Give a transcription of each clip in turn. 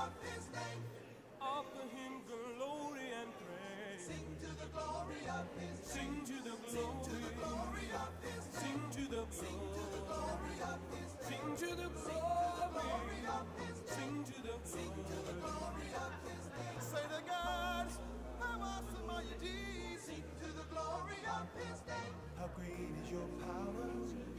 of his name. Offer him glory and praise. Sing to the glory of his name. Sing to the Sing to the glory. glory of his name. Sing to the Sing to the glory of his name. Sing to the Glory glory. of his name. Sing to the Sing to the glory of his name. Say to God, how awesome are your deeds? Sing to the glory of his name. How great is your power,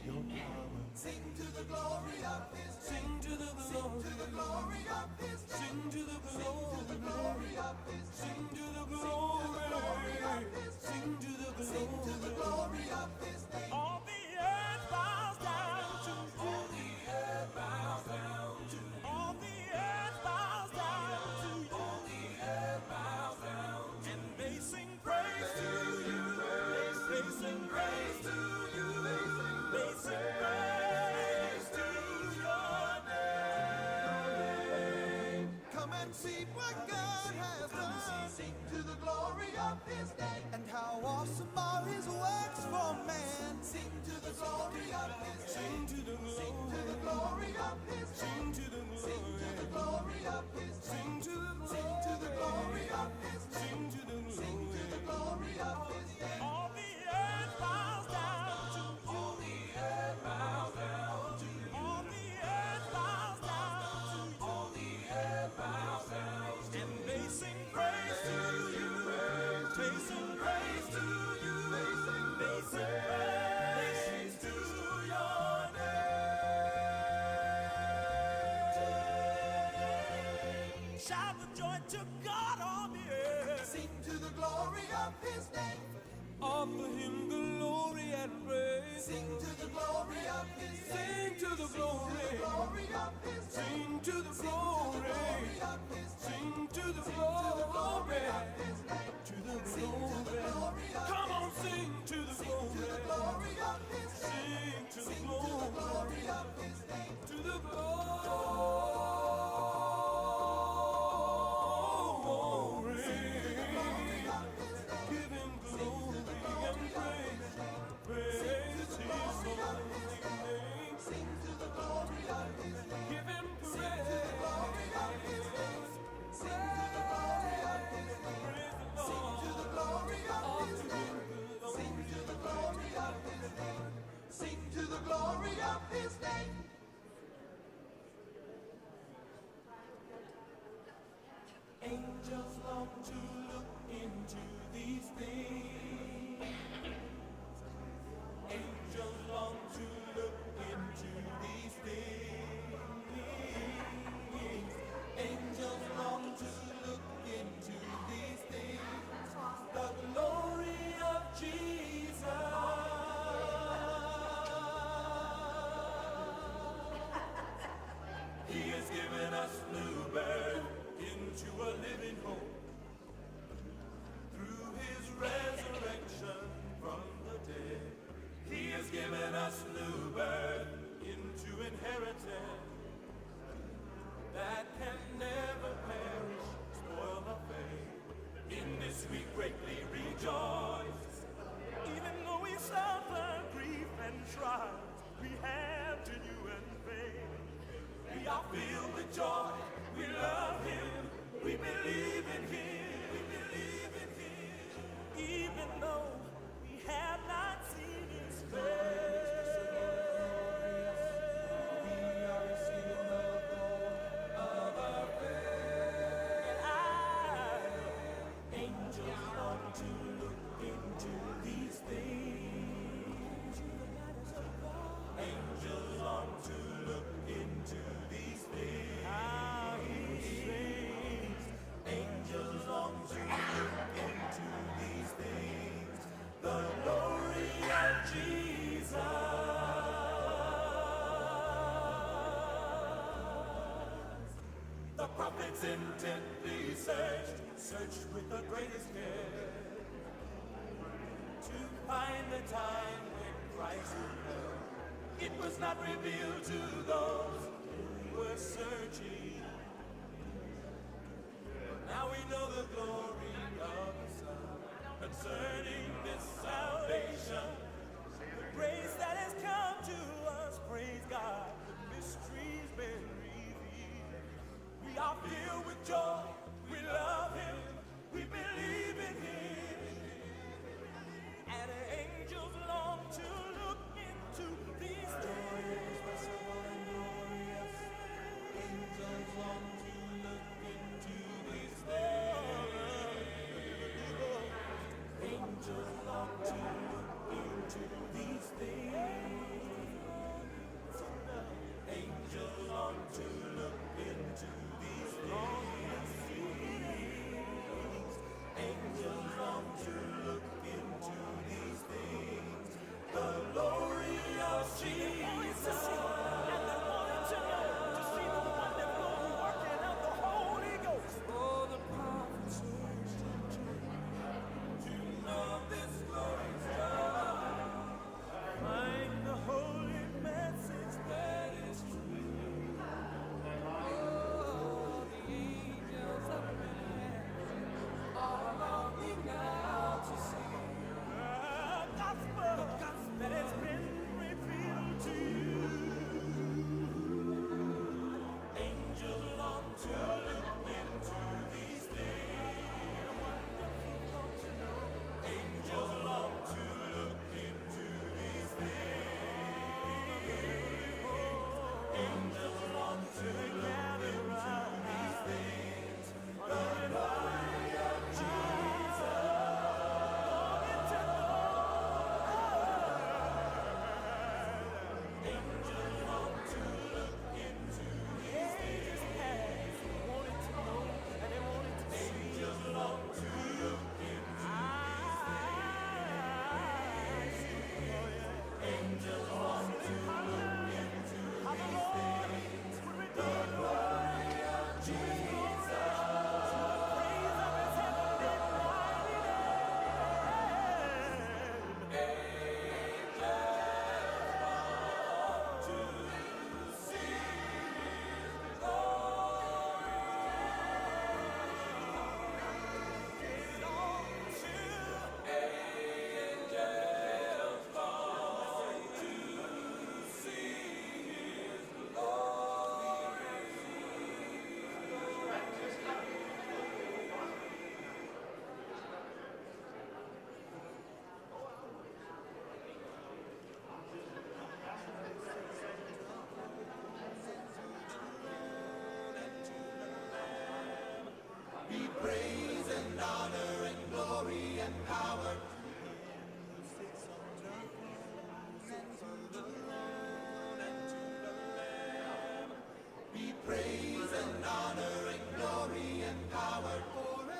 your power. Sing to the glory of his name. Sing to the Sing to the glory of his name. Sing to the Sing to the glory of his name. Sing to the glory of his Sing to the Sing to the glory of his name. All the earth bows down to you. All the earth bows down to you. All the earth bows down to you. All the earth bows down to you. And they sing praise to you. They sing praise to you. They sing praise to your name. Come and see what God has done, Sing to the glory of his name. and how awesome are his works for man. Sing to the glory of his name. Sing to the Sing to the glory of his name. Sing to the Sing to the glory of his name. Sing to the Sing to the glory of his name. Sing to the Sing to the glory of his name. All the earth bows down to you. All the earth bows down to you. All the earth bows down to you. All the earth bows down to you. And they sing praise to you. They sing praise to you. They sing praise to your name. Shout the joy to God on the earth. Sing to the glory of his name. Offer him glory and praise. Sing to the glory of his name. Sing to the glory. Glory of his name. Sing to the glory. Glory of his name. Sing to the Glory glory. of his name. To the Sing to the glory. glory of Come on, sing to the Sing to the glory. glory of his name. Sing to the Sing to the glory. glory of his name. To the glory. Give him glory and praise. Praise his holy name. Sing to the glory of his name. Give him praise. Glory of his name. Sing to the glory of his name. Praise the Sing Lord. to the glory of his name. Sing to the glory of his name. Sing to the glory of his name. Angels long to look into these things. Angels long to look into these things. Angels long to look into these things. The glory of Jesus. He has given us new birth into a living hope through his resurrection from the dead. He has given us new birth into inheritance that can never perish, spoil or fade. In this we greatly rejoice. Even though we suffer grief and trials, we have genuine faith. We are filled with joy, we love him, we believe in him, we believe in him. Even though we have not seen his face. We are a seal of our faith. Angels long to look into these things. Angels long to look into these things. How he sings. Angels long to look into these things. The glory of Jesus. The prophets intently searched with the greatest care to find the time when Christ would come. It was not revealed to those who were searching. Now we know the glory of the Son concerning this salvation. The grace that has come to us, praise God, the mystery's been revealed. We are filled and power. Be praise and honor and glory and power forever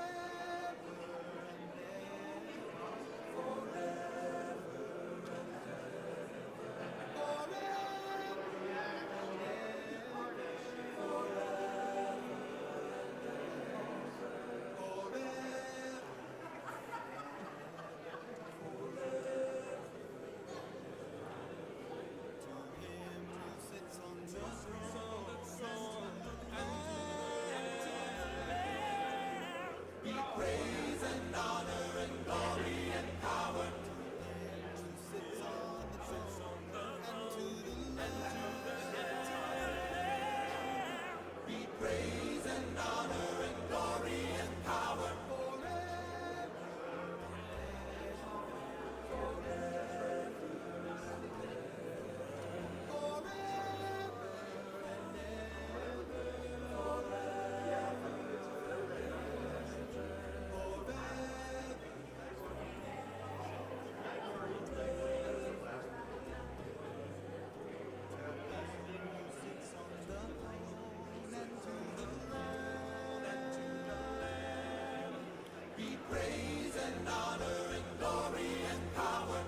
and praise and honor and glory and power. Be praise and honor and glory and power forever. Be praise and honor and glory and power.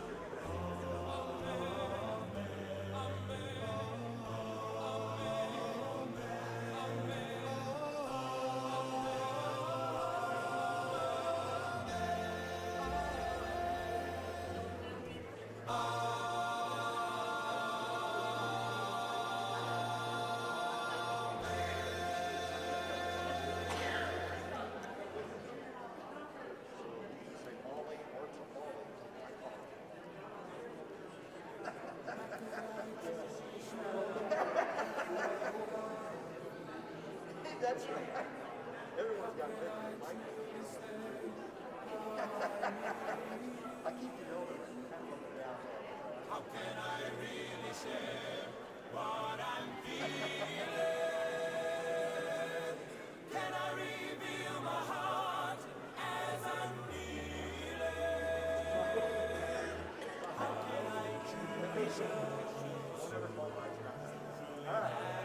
That's right. Everyone's got a different mic. I keep you over there. How can I really share what I'm feeling? Can I reveal my heart as I'm kneeling? How can I truly show that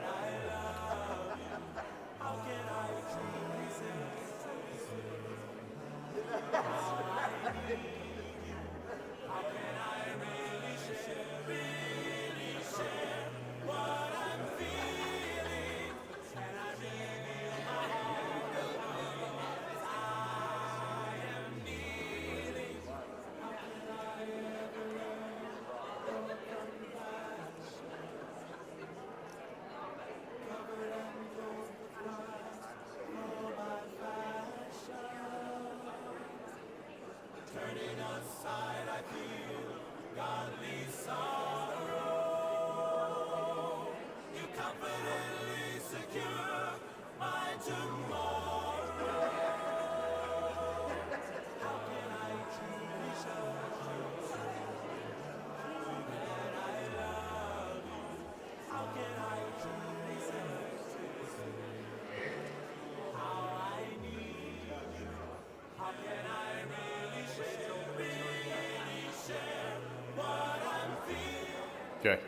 I love you? How can I truly say how I need you? How can I really share what I'm feeling? Can I reveal my heart as I am kneeling? How can I ever love your compassion? Covered and clothed with Christ for my fashion. Turning aside, I feel godly sorrow. You confidently secure my tomorrow. How can I truly show that I love you? How can I truly say how I need you? How can I really share what I'm feeling? Okay.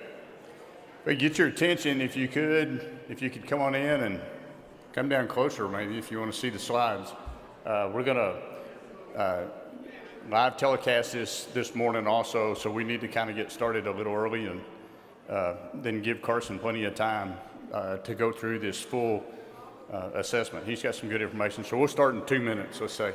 But get your attention if you could come on in and come down closer maybe if you want to see the slides. We're going to live telecast this morning also, so we need to kind of get started a little early and then give Carson plenty of time to go through this full assessment. He's got some good information. So we'll start in 2 minutes, let's say.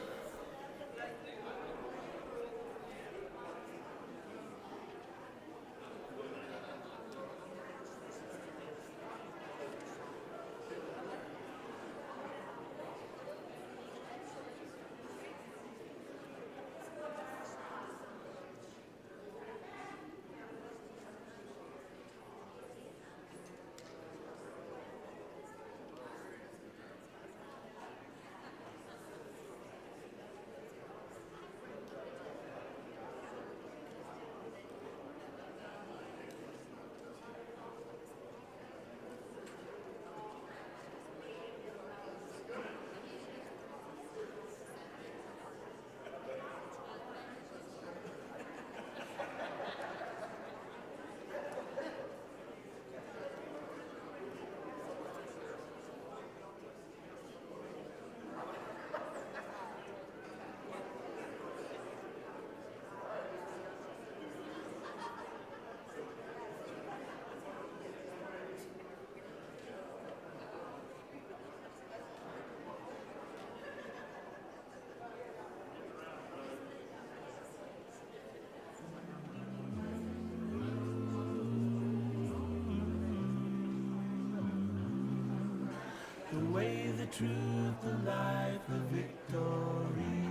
the way, the truth, the life, the victory.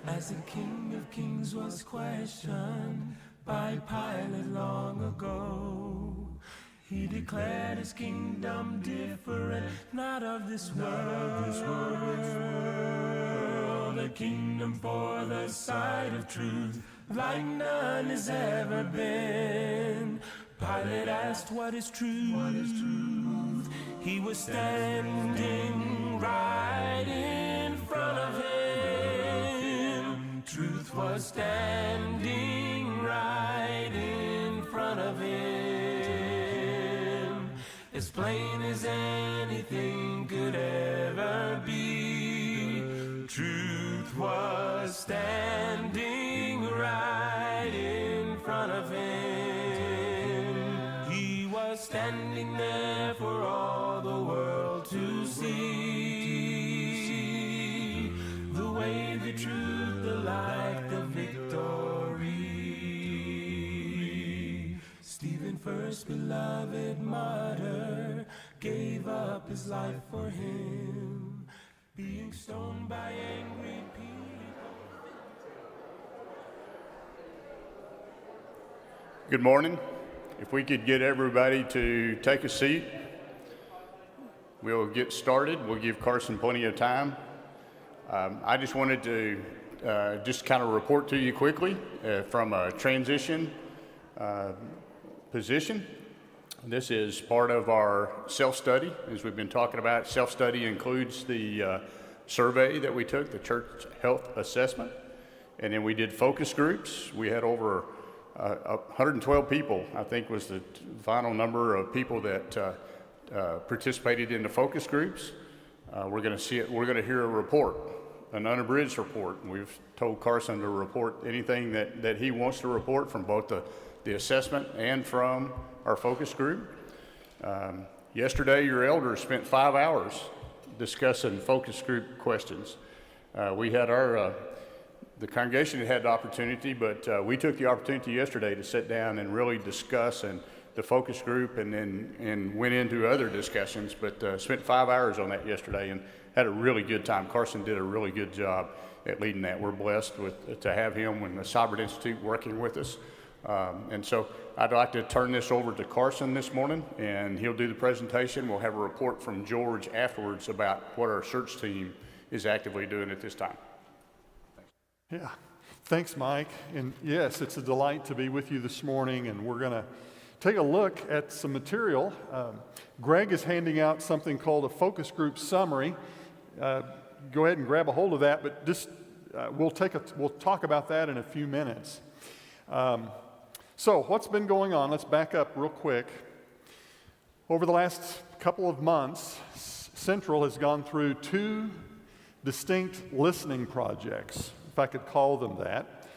As the King of Kings was questioned by Pilate long ago, he declared his kingdom different, not of this world. A kingdom for the sight of truth, like none has ever been. Pilate asked, what is truth? What is truth? He was standing right in front of him. Truth was standing right in front of him. As plain as anything could ever be. Truth was standing right in front of him. He was standing there for all the world to see. The way, the truth, the light, the victory. Stephen, first beloved martyr, gave up his life for him, being stoned by angry people. Good morning. If we could get everybody to take a seat, we'll get started. We'll give Carson plenty of time. I just wanted to just kind of report to you quickly from a transition position. This is part of our self-study, as we've been talking about. Self-study includes the survey that we took, the church health assessment, and then we did focus groups. We had over 112 people, I think was the final number of people that participated in the focus groups. We're going to hear a report, an unabridged report. We've told Carson to report anything that he wants to report from both the assessment and from our focus group. Yesterday, your elders spent 5 hours discussing focus group questions. We had the congregation had the opportunity, but we took the opportunity yesterday to sit down and really discuss and the focus group, and went into other discussions, but spent 5 hours on that yesterday and had a really good time. Carson did a really good job at leading that. We're blessed to have him and the Cyber Institute working with us. And so I'd like to turn this over to Carson this morning, and he'll do the presentation. We'll have a report from George afterwards about what our search team is actively doing at this time. Yeah, thanks, Mike. And yes, it's a delight to be with you this morning, and we're going to take a look at some material. Greg is handing out something called a focus group summary. Go ahead and grab a hold of that, but just we'll talk about that in a few minutes. So what's been going on? Let's back up real quick. Over the last couple of months, Central has gone through 2 distinct listening projects, if I could call them that.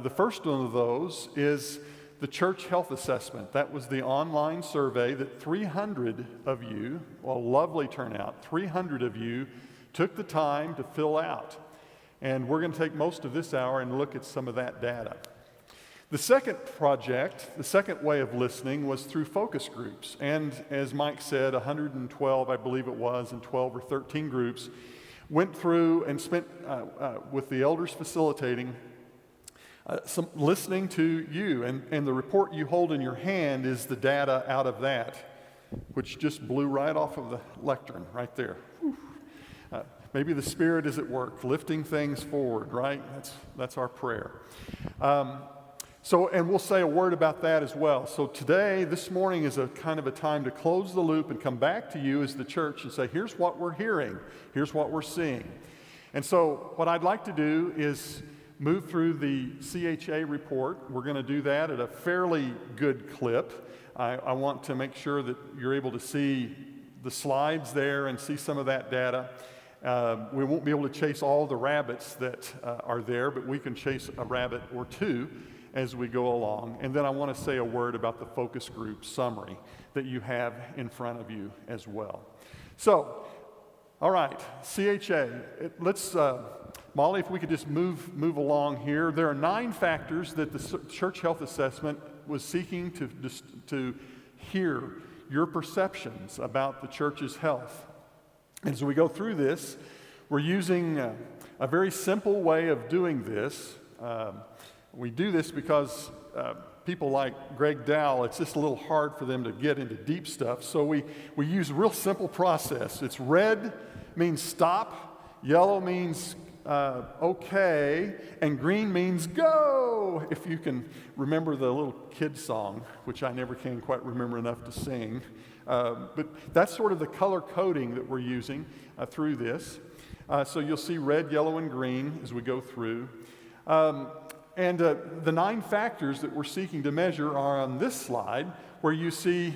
The first one of those is the church health assessment. That was the online survey that 300 of you, well, lovely turnout, 300 of you took the time to fill out. And we're going to take most of this hour and look at some of that data. The second project, the second way of listening, was through focus groups. And as Mike said, 112, I believe it was, and 12 or 13 groups went through and spent, with the elders facilitating, some listening to you. And the report you hold in your hand is the data out of that, which just blew right off of the lectern right there. Maybe the Spirit is at work, lifting things forward, right? That's our prayer. And we'll say a word about that as well. So today, this morning, is a kind of a time to close the loop and come back to you as the church and say, here's what we're hearing, here's what we're seeing. And so what I'd like to do is move through the CHA report. We're going to do that at a fairly good clip. I want to make sure that you're able to see the slides there and see some of that data. We won't be able to chase all the rabbits that are there, but we can chase a rabbit or two as we go along. And then I want to say a word about the focus group summary that you have in front of you as well. So, all right, CHA. Let's, Molly, if we could just move along here. There are 9 factors that the church health assessment was seeking to hear your perceptions about the church's health. And as we go through this, we're using a very simple way of doing this. We do this because people like Greg Dowell, it's just a little hard for them to get into deep stuff. So we use a real simple process. It's red means stop, yellow means okay, and green means go. If you can remember the little kid song, which I never can quite remember enough to sing. But that's sort of the color coding that we're using through this. So you'll see red, yellow, and green as we go through. And the 9 factors that we're seeking to measure are on this slide, where you see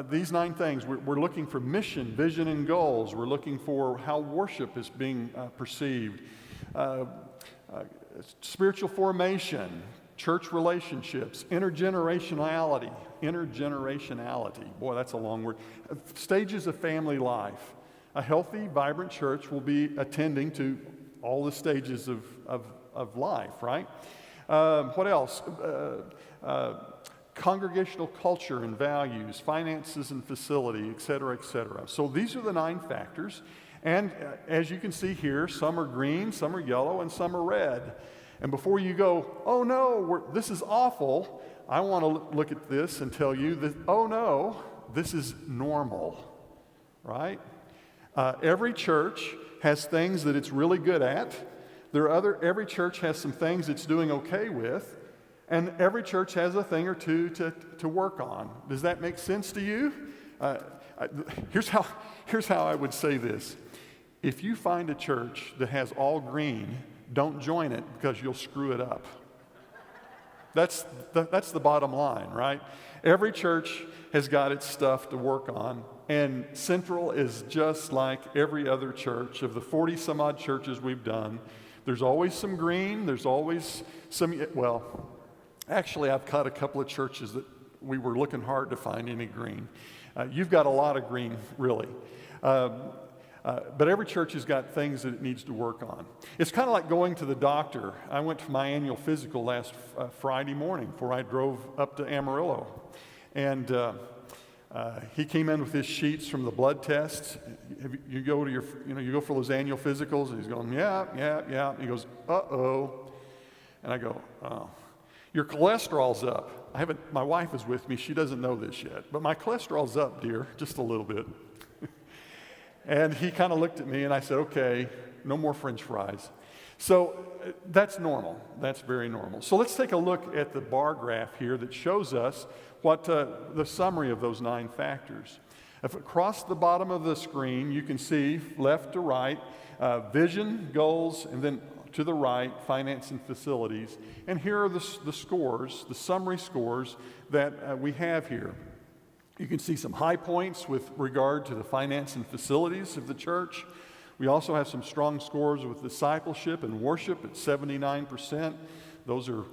these 9 things. We're looking for mission, vision, and goals. We're looking for how worship is being perceived, spiritual formation, church relationships, intergenerationality. Boy, that's a long word. Stages of family life. A healthy, vibrant church will be attending to all the stages of life, right? What else? Congregational culture and values, finances and facility, et cetera, et cetera. So these are the 9 factors. And as you can see here, some are green, some are yellow, and some are red. And before you go, oh no, this is awful, I want to look at this and tell you that, oh no, this is normal, right? Every church has things that it's really good at. Every church has some things it's doing okay with, and every church has a thing or two to work on. Does that make sense to you? Here's how I would say this. If you find a church that has all green, don't join it because you'll screw it up. That's the bottom line, right? Every church has got its stuff to work on, and Central is just like every other church. Of the 40 some odd churches we've done, there's always some green, there's always some, well, actually I've caught a couple of churches that we were looking hard to find any green. You've got a lot of green, really. But every church has got things that it needs to work on. It's kind of like going to the doctor. I went to my annual physical last Friday morning before I drove up to Amarillo. And he came in with his sheets from the blood tests. You go for those annual physicals, and he's going, yeah. He goes, uh-oh. And I go, oh, your cholesterol's up. My wife is with me. She doesn't know this yet. But my cholesterol's up, dear, just a little bit. And he kind of looked at me, and I said, okay, no more French fries. So that's normal. That's very normal. So let's take a look at the bar graph here that shows us what the summary of those 9 factors. If across the bottom of the screen, you can see left to right, vision, goals, and then to the right, finance and facilities. And here are the scores, the summary scores that we have here. You can see some high points with regard to the finance and facilities of the church. We also have some strong scores with discipleship and worship at 79%. Those are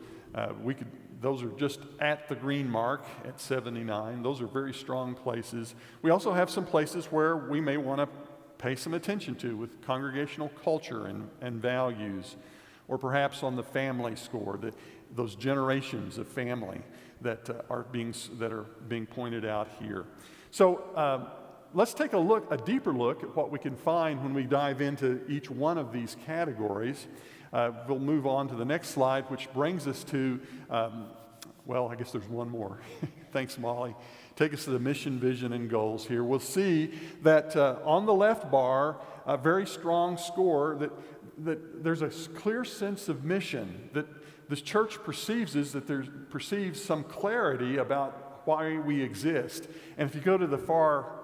just at the green mark at 79. Those are very strong places. We also have some places where we may want to pay some attention to with congregational culture and values, or perhaps on the family score, those generations of family that are being pointed out here. So let's take a deeper look at what we can find when we dive into each one of these categories. We'll move on to the next slide, which brings us to, I guess there's one more. Thanks, Molly. Take us to the mission, vision, and goals here. We'll see that on the left bar, a very strong score that there's a clear sense of mission, that this church perceives some clarity about why we exist. And if you go to the far,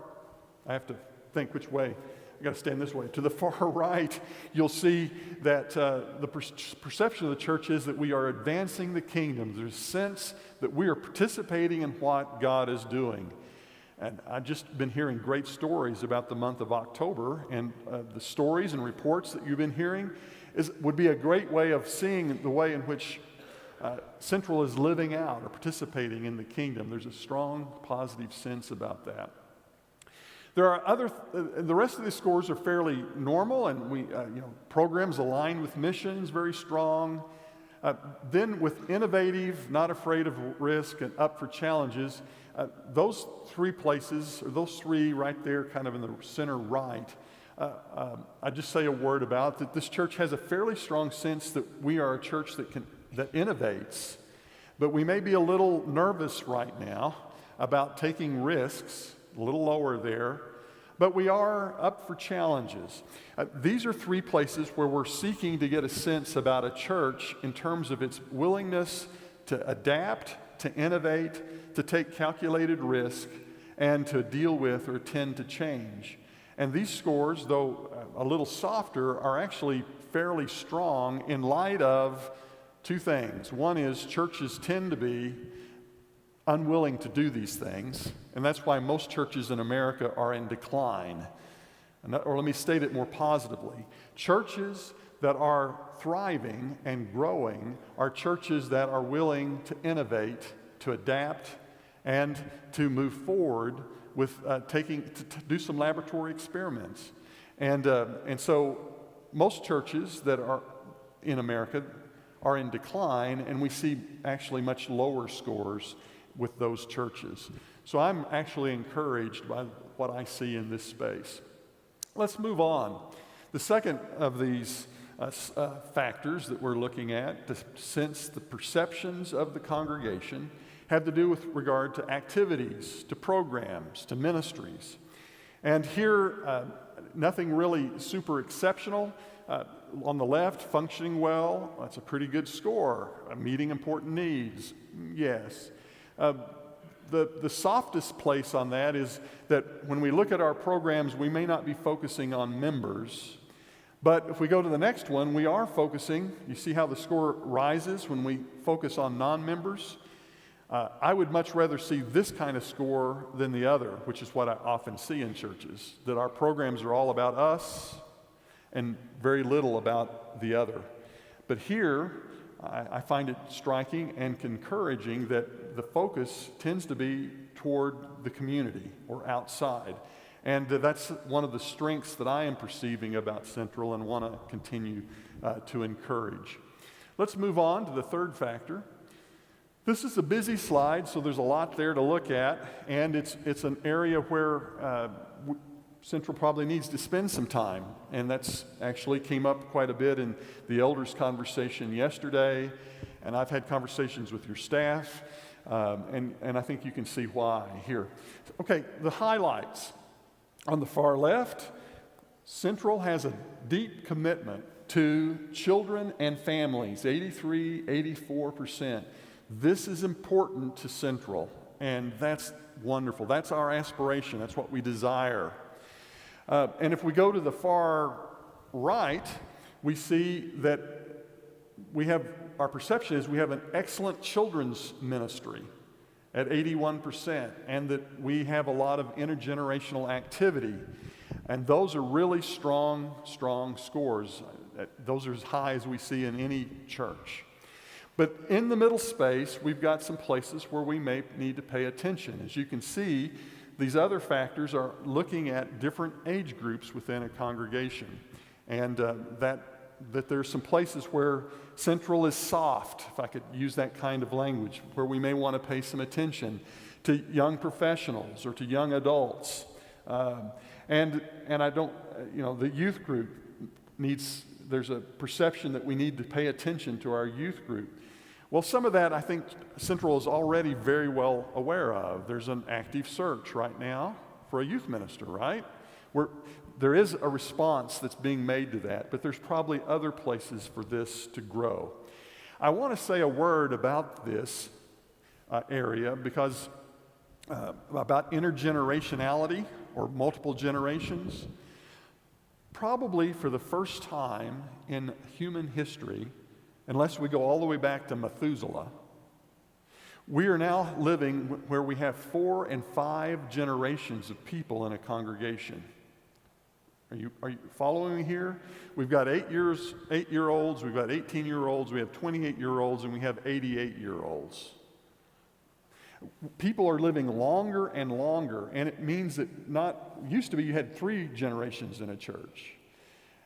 I have to think which way, I got to stand this way. To the far right, you'll see that the perception of the church is that we are advancing the kingdom. There's a sense that we are participating in what God is doing. And I've just been hearing great stories about the month of October, and the stories and reports that you've been hearing would be a great way of seeing the way in which Central is living out or participating in the kingdom. There's a strong, positive sense about that. There are the rest of the scores are fairly normal, and programs aligned with missions, very strong. Then with innovative, not afraid of risk, and up for challenges, Those three places, or those three right there kind of in the center right, I just say a word about that this church has a fairly strong sense that we are a church that innovates, but we may be a little nervous right now about taking risks, a little lower there, but we are up for challenges. These are three places where we're seeking to get a sense about a church in terms of its willingness to adapt, to innovate, to take calculated risk, and to deal with or tend to change. And these scores, though a little softer, are actually fairly strong in light of two things. One is churches tend to be unwilling to do these things, and that's why most churches in America are in decline. Or let me state it more positively. Churches that are thriving and growing are churches that are willing to innovate, to adapt, and to move forward with to do some laboratory experiments. And so most churches that are in America are in decline, and we see actually much lower scores with those churches. So I'm actually encouraged by what I see in this space. Let's move on. The second of these factors that we're looking at to sense the perceptions of the congregation have to do with regard to activities, to programs, to ministries. And here, nothing really super exceptional. On the left, functioning well, that's a pretty good score. Meeting important needs, yes. The softest place on that is that when we look at our programs, we may not be focusing on members. But if we go to the next one, we are focusing. You see how the score rises when we focus on non-members? I would much rather see this kind of score than the other, which is what I often see in churches, that our programs are all about us and very little about the other. But here, I find it striking and encouraging that the focus tends to be toward the community or outside. And that's one of the strengths that I am perceiving about Central and want to continue to encourage. Let's move on to the third factor. This is a busy slide, so there's a lot there to look at, and it's an area where Central probably needs to spend some time, and that's actually came up quite a bit in the elders' conversation yesterday, and I've had conversations with your staff, and I think you can see why here. Okay, the highlights. On the far left, Central has a deep commitment to children and families, 84%. This is important to Central, and that's wonderful. That's our aspiration. That's what we desire. And if we go to the far right, we see that our perception is we have an excellent children's ministry at 81%, and that we have a lot of intergenerational activity. And those are really strong scores. Those are as high as we see in any church. But in the middle space, we've got some places where we may need to pay attention. As you can see, these other factors are looking at different age groups within a congregation. And that there's some places where Central is soft, if I could use that kind of language, where we may want to pay some attention to young professionals or to young adults. And I don't, the youth group there's a perception that we need to pay attention to our youth group. Well, some of that I think Central is already very well aware of. There's an active search right now for a youth minister, right? There is a response that's being made to that, but there's probably other places for this to grow. I want to say a word about this area because about intergenerationality or multiple generations. Probably for the first time in human history, unless we go all the way back to Methuselah, we are now living where we have 4 and 5 generations of people in a congregation. Are you following me here? We've got 8-year-olds, we've got 18-year-olds, we have 28-year-olds, and we have 88-year-olds. People are living longer and longer, and it means that used to be you had 3 generations in a church.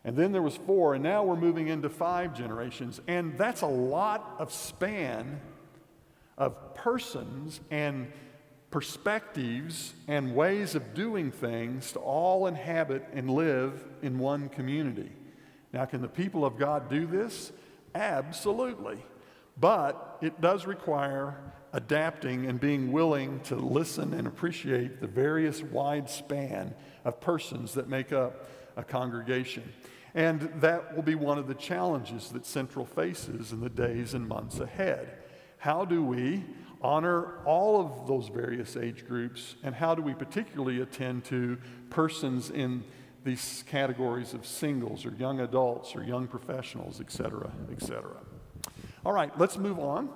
And then there was 4, and now we're moving into 5 generations. And that's a lot of span of persons and perspectives and ways of doing things to all inhabit and live in one community. Now, can the people of God do this? Absolutely. But it does require adapting and being willing to listen and appreciate the various wide span of persons that make up a congregation. And that will be one of the challenges that Central faces in the days and months ahead. How do we honor all of those various age groups, and how do we particularly attend to persons in these categories of singles or young adults or young professionals, et cetera, et cetera? All right, let's move on.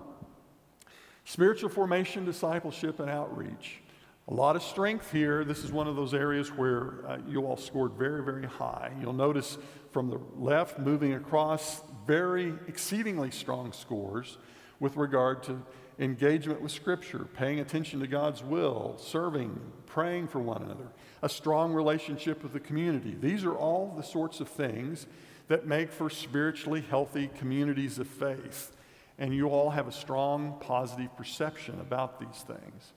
Spiritual formation, discipleship, and outreach. A lot of strength here. This is one of those areas where you all scored very, very high. You'll notice from the left, moving across, very exceedingly strong scores with regard to engagement with Scripture, paying attention to God's will, serving, praying for one another, a strong relationship with the community. These are all the sorts of things that make for spiritually healthy communities of faith. And you all have a strong, positive perception about these things.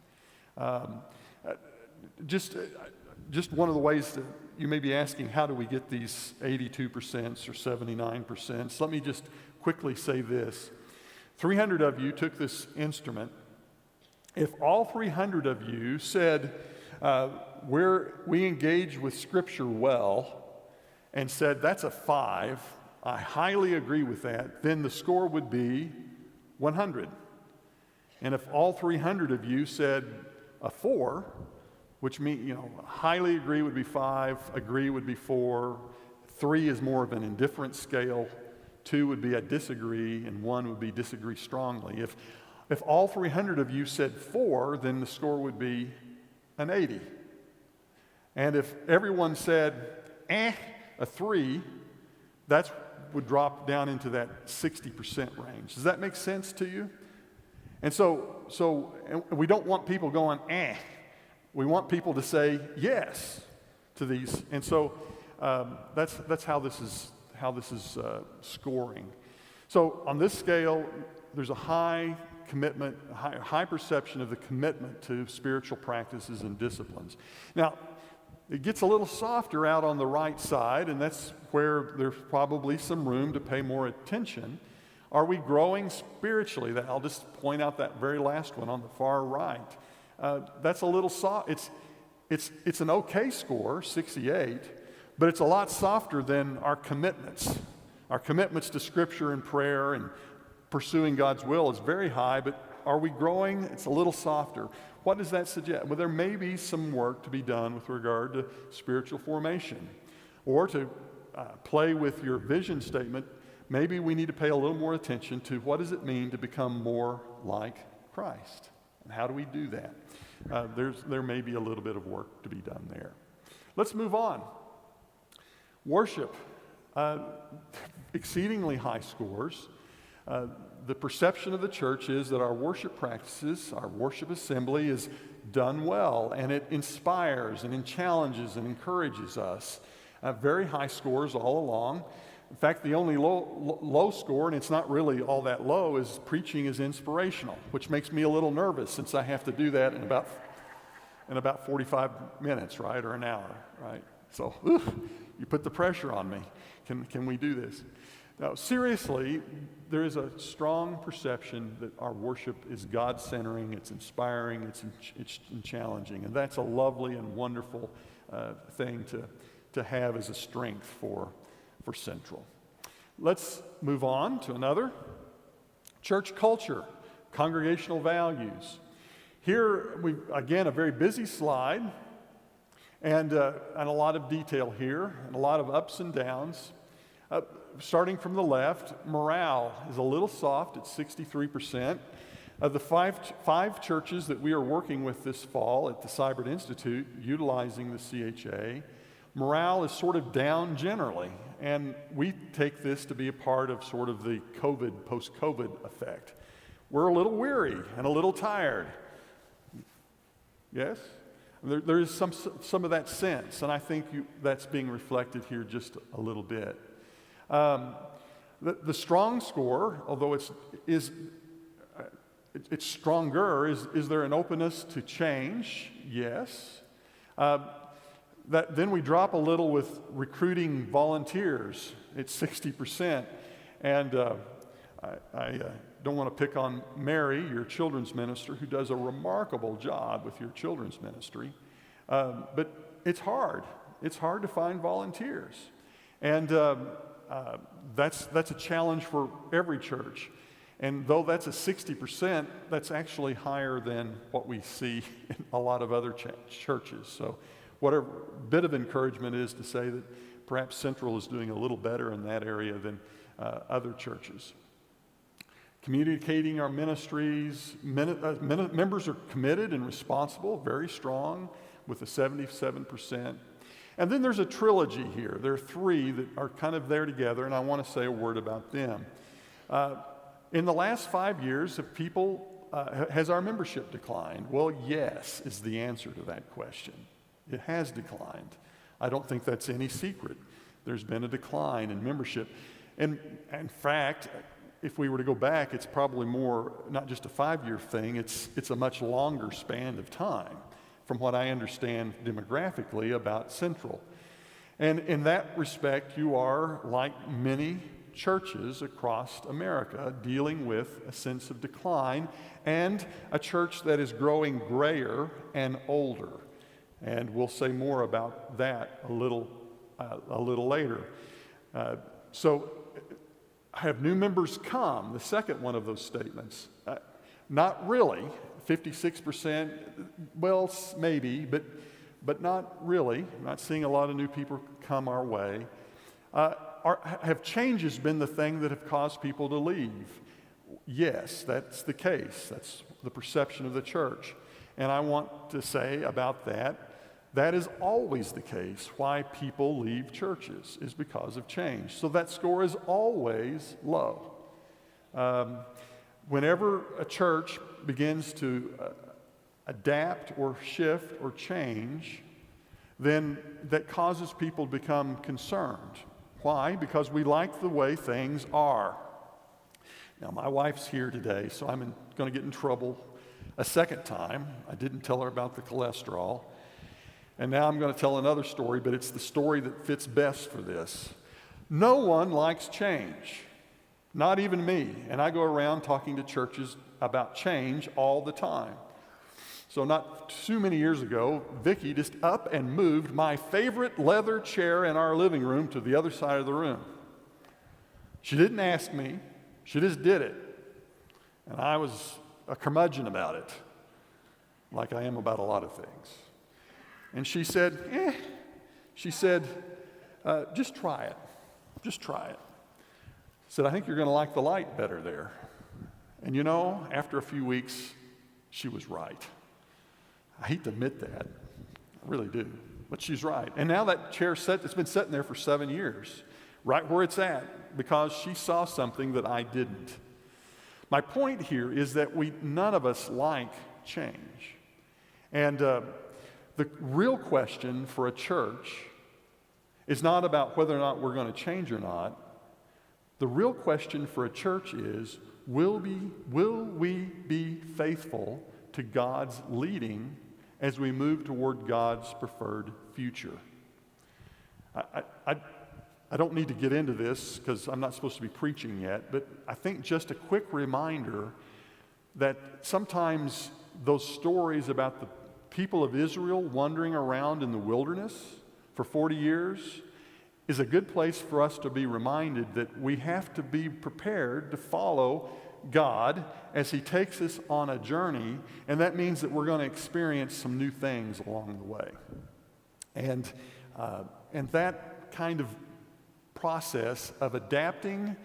Just one of the ways that you may be asking, how do we get these 82% or 79%? So let me just quickly say this. 300 of you took this instrument. If all 300 of you said, we engage with Scripture well, and said, that's a 5, I highly agree with that, then the score would be 100. And if all 300 of you said a 4, which means, highly agree would be 5, agree would be 4, 3 is more of an indifferent scale, 2 would be a disagree, and 1 would be disagree strongly. If all 300 of you said 4, then the score would be an 80. And if everyone said, a 3, that would drop down into that 60% range. Does that make sense to you? And so we don't want people going, We want people to say yes to these. And so that's how this is scoring. So on this scale, there's a high commitment, high perception of the commitment to spiritual practices and disciplines. Now, it gets a little softer out on the right side, and that's where there's probably some room to pay more attention. Are we growing spiritually? I'll just point out that very last one on the far right. That's a little soft. It's an okay score, 68, but it's a lot softer than our commitments. Our commitments to Scripture and prayer and pursuing God's will is very high, but are we growing? It's a little softer. What does that suggest? Well, there may be some work to be done with regard to spiritual formation. Or to play with your vision statement, maybe we need to pay a little more attention to what does it mean to become more like Christ? And how do we do that? There may be a little bit of work to be done there. Let's move on. Worship. Exceedingly high scores. The perception of the church is that our worship practices, our worship assembly is done well, and it inspires and it challenges and encourages us. Very high scores all along. In fact, the only low score, and it's not really all that low, is preaching is inspirational, which makes me a little nervous since I have to do that in about 45 minutes, right, or an hour, right? So, you put the pressure on me. Can we do this? Now, seriously, there is a strong perception that our worship is God-centering, it's inspiring, it's challenging, and that's a lovely and wonderful thing to have as a strength for Central. Let's move on to another. Church culture, congregational values. Here, again, a very busy slide, and a lot of detail here, and a lot of ups and downs. Starting from the left, morale is a little soft at 63%. Of the five churches that we are working with this fall at the Cybert Institute, utilizing the CHA, morale is sort of down generally, and we take this to be a part of sort of the post-COVID effect. We're a little weary and a little tired. Yes? There is some of that sense, and I think that's being reflected here just a little bit. The strong score, although it's stronger. Is there an openness to change? Yes. Then we drop a little with recruiting volunteers. It's 60%. And I don't want to pick on Mary, your children's minister, who does a remarkable job with your children's ministry. But it's hard. It's hard to find volunteers. And that's a challenge for every church. And though that's a 60%, that's actually higher than what we see in a lot of other churches. So whatever bit of encouragement is to say that perhaps Central is doing a little better in that area than other churches. Communicating our ministries, members are committed and responsible, very strong, with a 77%. And then there's a trilogy here. There are three that are kind of there together, and I want to say a word about them. In the last 5 years, has our membership declined? Well, yes, is the answer to that question. It has declined. I don't think that's any secret. There's been a decline in membership. And in fact, if we were to go back, it's probably more, not just a 5-year thing, it's a much longer span of time, from what I understand demographically about Central. And in that respect, you are, like many churches across America, dealing with a sense of decline and a church that is growing grayer and older. And we'll say more about that a little later. So have new members come? The second one of those statements. Not really. 56%, well, maybe, but not really. I'm not seeing a lot of new people come our way. Have changes been the thing that have caused people to leave? Yes, that's the case. That's the perception of the church. And I want to say about that is always the case. Why people leave churches is because of change. So that score is always low. Whenever a church begins to adapt or shift or change, then that causes people to become concerned. Why? Because we like the way things are. Now, my wife's here today, so I'm going to get in trouble a second time. I didn't tell her about the cholesterol. And now I'm going to tell another story, but it's the story that fits best for this. No one likes change, not even me. And I go around talking to churches about change all the time. So not too many years ago, Vicki just up and moved my favorite leather chair in our living room to the other side of the room. She didn't ask me. She just did it. And I was a curmudgeon about it, like I am about a lot of things. And she said, just try it. Just try it. I said, I think you're going to like the light better there. And you know, after a few weeks, she was right. I hate to admit that. I really do. But she's right. And now that chair's it's been sitting there for 7 years, right where it's at, because she saw something that I didn't. My point here is that none of us like change. And the real question for a church is not about whether or not we're going to change or not. The real question for a church is, will we be faithful to God's leading as we move toward God's preferred future? I don't need to get into this because I'm not supposed to be preaching yet, but I think just a quick reminder that sometimes those stories about the people of Israel wandering around in the wilderness for 40 years is a good place for us to be reminded that we have to be prepared to follow God as He takes us on a journey, and that means that we're going to experience some new things along the way. And that kind of process of adapting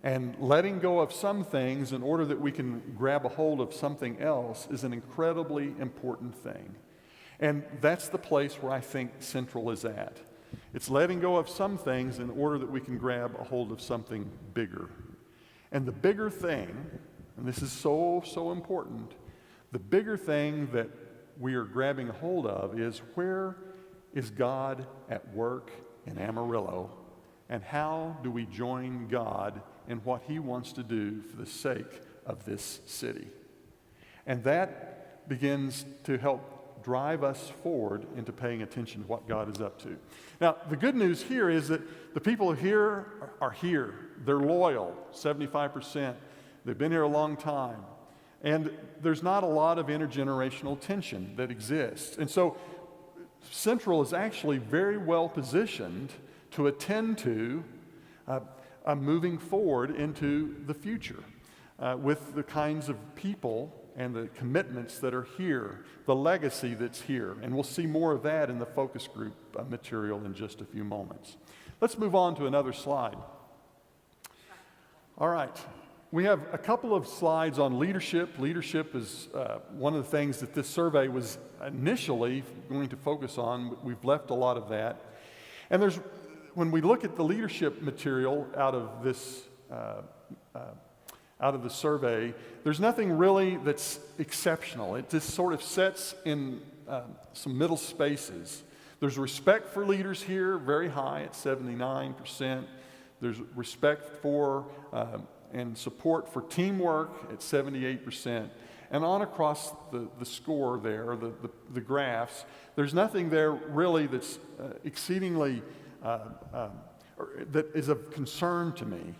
and letting go of some things in order that we can grab a hold of something else is an incredibly important thing. And that's the place where I think Central is at. It's letting go of some things in order that we can grab a hold of something bigger. And the bigger thing, and this is so important, the bigger thing that we are grabbing a hold of is, where is God at work in Amarillo? And how do we join God in what He wants to do for the sake of this city? And that begins to help drive us forward into paying attention to what God is up to. Now, the good news here is that the people here are here. They're loyal, 75%. They've been here a long time. And there's not a lot of intergenerational tension that exists. And so Central is actually very well positioned to attend to moving forward into the future with the kinds of people and the commitments that are here, the legacy that's here. And we'll see more of that in the focus group material in just a few moments. Let's move on to another slide. All right. We have a couple of slides on leadership. Leadership is one of the things that this survey was initially going to focus on. We've left a lot of that. And when we look at the leadership material out of this out of the survey, there's nothing really that's exceptional. It just sort of sets in some middle spaces. There's respect for leaders here, very high at 79%. There's respect for and support for teamwork at 78%. And on across the score there, the graphs, there's nothing there really that's exceedingly, that is of concern to me.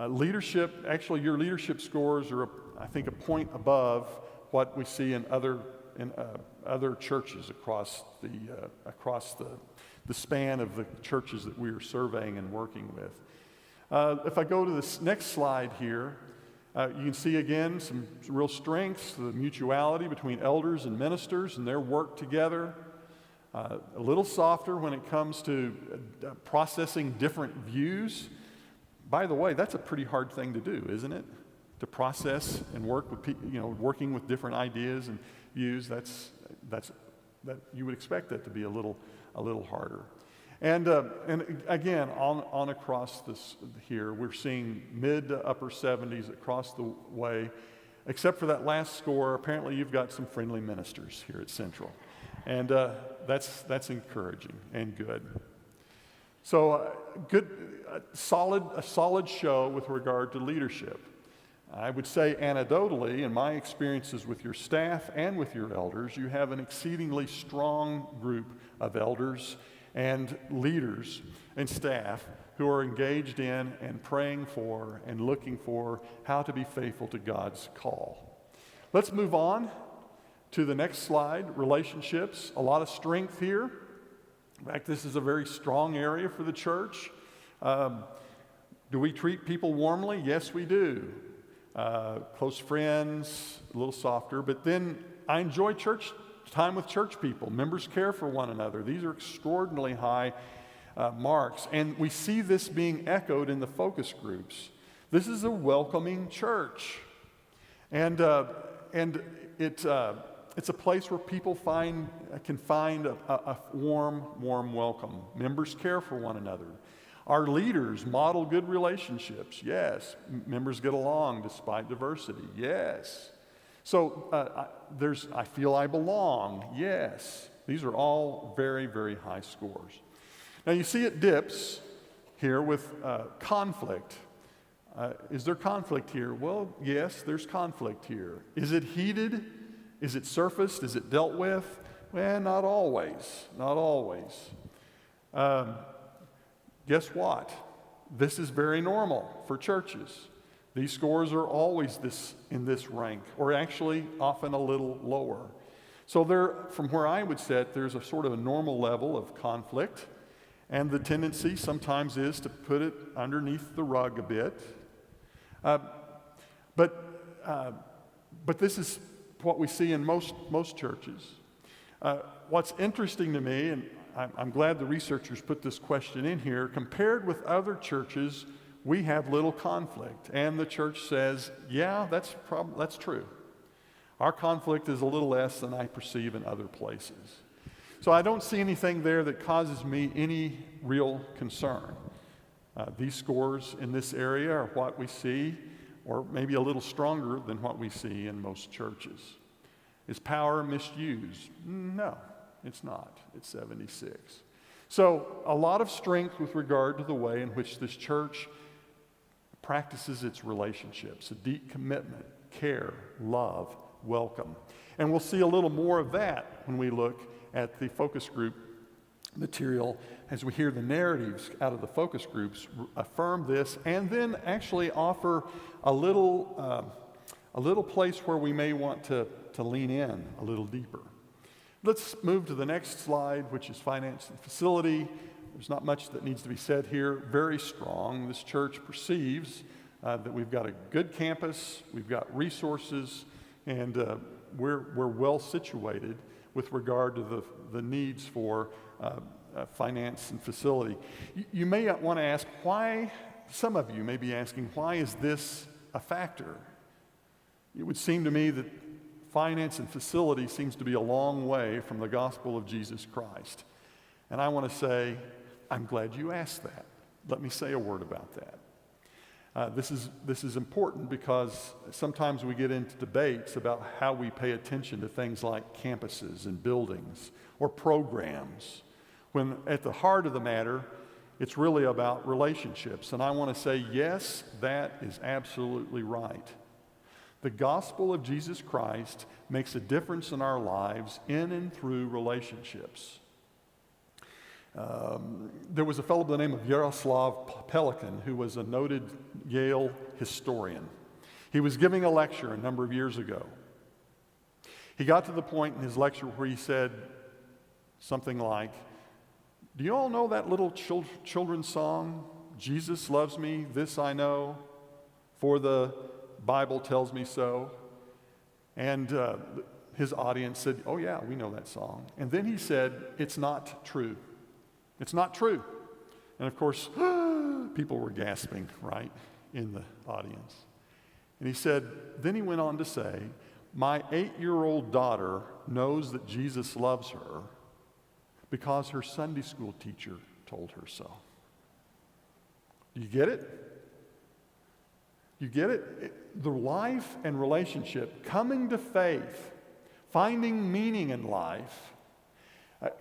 Leadership, actually your leadership scores are, I think, a point above what we see in other churches across the span of the churches that we are surveying and working with. If I go to this next slide here, you can see again some real strengths, the mutuality between elders and ministers and their work together. A little softer when it comes to processing different views. By the way, that's a pretty hard thing to do, isn't it? To process and work with people, working with different ideas and views. That you would expect that to be a little harder. And again, on across this here, we're seeing mid to upper 70s across the way. Except for that last score, apparently you've got some friendly ministers here at Central, and that's encouraging and good. So a solid show with regard to leadership. I would say anecdotally, in my experiences with your staff and with your elders, you have an exceedingly strong group of elders and leaders and staff who are engaged in and praying for and looking for how to be faithful to God's call. Let's move on to the next slide, relationships. A lot of strength here. In fact, this is a very strong area for the church. Do we treat people warmly? Yes, we do. Close friends, a little softer, but then I enjoy time with church people. Members care for one another. These are extraordinarily high marks, and we see this being echoed in the focus groups. This is a welcoming church, and it's a place where people can find a warm welcome. Members care for one another. Our leaders model good relationships. Yes. Members get along despite diversity. Yes. So I feel I belong. Yes. These are all very, very high scores. Now you see it dips here with conflict. Is there conflict here? Well, yes, there's conflict here. Is it heated? Is it surfaced? Is it dealt with? Well, not always. Not always. Guess what? This is very normal for churches. These scores are always in this rank, or actually often a little lower. So from where I would sit, there's a sort of a normal level of conflict, and the tendency sometimes is to put it underneath the rug a bit. But this is what we see in most churches. What's interesting to me, and I'm glad the researchers put this question in here, compared with other churches, we have little conflict. And the church says, yeah, that's true. Our conflict is a little less than I perceive in other places. So I don't see anything there that causes me any real concern. These scores in this area are what we see, or maybe a little stronger than what we see in most churches. Is power misused? No, it's not. It's 76. So a lot of strength with regard to the way in which this church practices its relationships, a deep commitment, care, love, welcome. And we'll see a little more of that when we look at the focus group material as we hear the narratives out of the focus groups affirm this, and then actually offer a little place where we may want to lean in a little deeper. Let's move to the next slide, which is finance and facility. There's not much that needs to be said here. Very strong. This church perceives that we've got a good campus, we've got resources, and we're well situated with regard to the needs for finance and facility. You may want to ask why, some of you may be asking, why is this a factor? It would seem to me that finance and facility seems to be a long way from the gospel of Jesus Christ. And I want to say, I'm glad you asked that. Let me say a word about that. This is important because sometimes we get into debates about how we pay attention to things like campuses and buildings or programs, when at the heart of the matter, it's really about relationships. And I want to say, yes, that is absolutely right. The gospel of Jesus Christ makes a difference in our lives in and through relationships. There was a fellow by the name of Yaroslav Pelikan who was a noted Yale historian. He was giving a lecture a number of years ago. He got to the point in his lecture where he said something like, "Do you all know that little children's song, 'Jesus loves me, this I know, for the Bible tells me so'?" And his audience said, "Oh yeah, we know that song." And then he said, "It's not true. It's not true." And of course, people were gasping, right, in the audience. And he said, then he went on to say, "My 8-year-old daughter knows that Jesus loves her because her Sunday school teacher told her so." Do you get it? You get it? The life and relationship, coming to faith, finding meaning in life,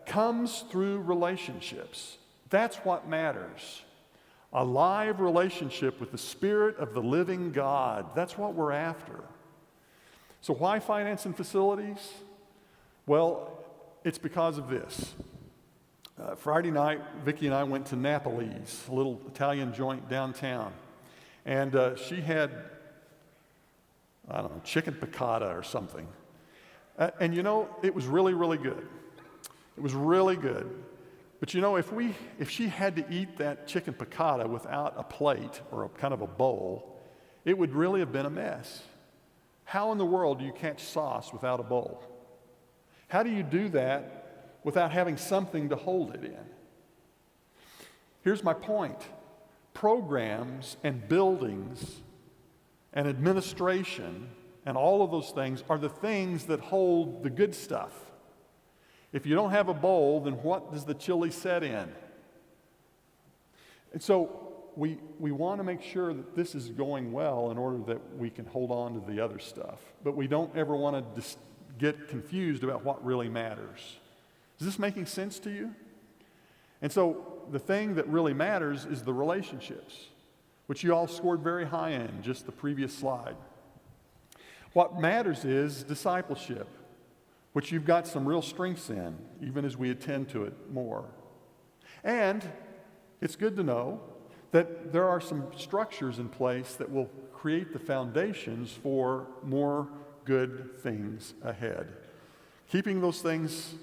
comes through relationships. That's what matters. A live relationship with the Spirit of the living God. That's what we're after. So why finance and facilities? Well, it's because of this. Friday night, Vicki and I went to Napoli's, a little Italian joint downtown. And she had, I don't know, chicken piccata or something. And you know, it was really, really good. It was really good. But you know, if she had to eat that chicken piccata without a plate or a kind of a bowl, it would really have been a mess. How in the world do you catch sauce without a bowl? How do you do that without having something to hold it in? Here's my point. Programs and buildings and administration and all of those things are the things that hold the good stuff. If you don't have a bowl, then what does the chili set in? And so we want to make sure that this is going well in order that we can hold on to the other stuff. But we don't ever want to get confused about what really matters. Is this making sense to you? And so the thing that really matters is the relationships, which you all scored very high in just the previous slide. What matters is discipleship, which you've got some real strengths in, even as we attend to it more. And it's good to know that there are some structures in place that will create the foundations for more good things ahead. Keeping those things,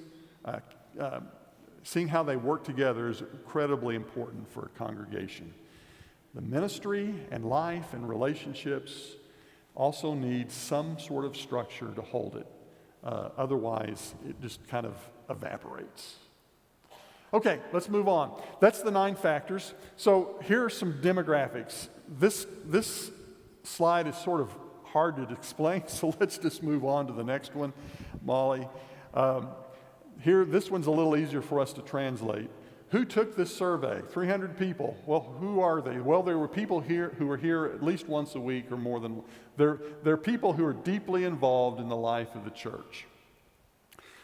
seeing how they work together is incredibly important for a congregation. The ministry and life and relationships also need some sort of structure to hold it. Otherwise, it just kind of evaporates. Okay, let's move on. That's the 9 factors. So here are some demographics. This slide is sort of hard to explain, so let's just move on to the next one, Molly. Here, this one's a little easier for us to translate. Who took this survey? 300 people. Well, who are they? Well, there were people here who were here at least once a week or more than. They're people who are deeply involved in the life of the church.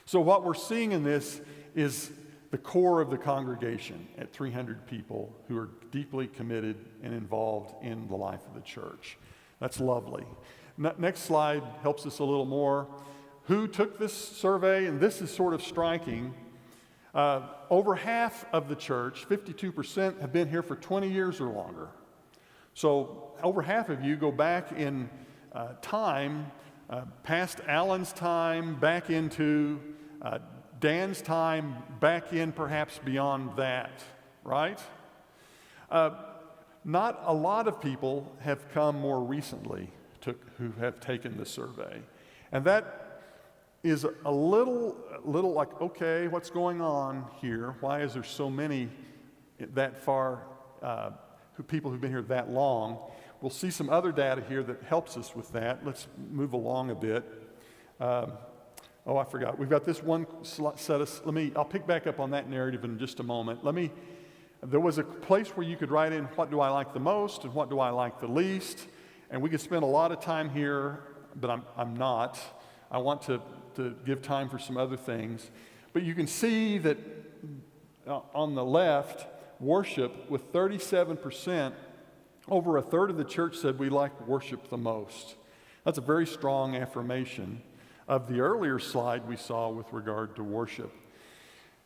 So what we're seeing in this is the core of the congregation at 300 people who are deeply committed and involved in the life of the church. That's lovely. Next slide helps us a little more. Who took this survey? And this is sort of striking. Over half of the church, 52%, have been here for 20 years or longer. So over half of you go back in time, past Alan's time, back into Dan's time, back in perhaps beyond that, right? Not a lot of people have come more recently who have taken the survey. And that is a little like, okay, what's going on here? Why is there so many that far, people who've been here that long? We'll see some other data here that helps us with that. Let's move along a bit. I forgot. We've got this one set of, I'll pick back up on that narrative in just a moment. There was a place where you could write in what do I like the most and what do I like the least. And we could spend a lot of time here, but I'm not. I want to give time for some other things. But you can see that on the left, worship with 37%, over a third of the church said we like worship the most. That's a very strong affirmation of the earlier slide we saw with regard to worship.